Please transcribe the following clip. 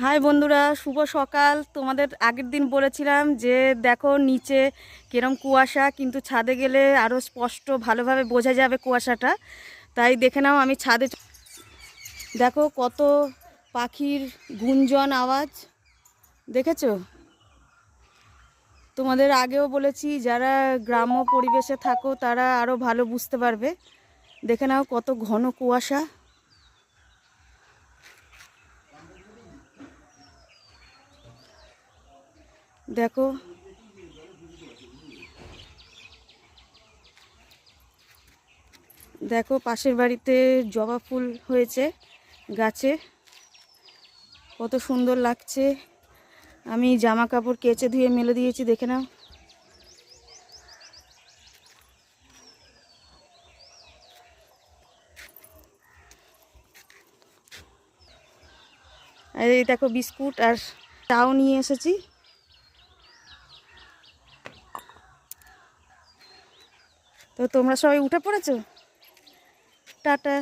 High বন্ধুরা, শুভ সকাল। তোমাদের আগের দিন বলেছিলাম যে দেখো নিচে কিরম কুয়াশা, কিন্তু ছাদে গেলে আরও স্পষ্ট ভালোভাবে বোঝা যাবে কুয়াশাটা। তাই দেখে নাও, আমি ছাদে দেখো কত পাখির গুঞ্জন আওয়াজ দেখেছো। তোমাদের আগেও বলেছি, যারা গ্রাম্য পরিবেশে থাকো তারা আরও ভালো বুঝতে পারবে। দেখে নাও কত ঘন কুয়াশা। দেখো দেখো পাশের বাড়িতে জবা ফুল হয়েছে গাছে, কত সুন্দর লাগছে। আমি জামা কাপড় কেচে ধুয়ে মেলে দিয়েছি, দেখে নাও। আর এই দেখো বিস্কুট আর চাও নিয়ে এসেছি। তো তোমরা সবাই উঠে পড়েছো? টাটা।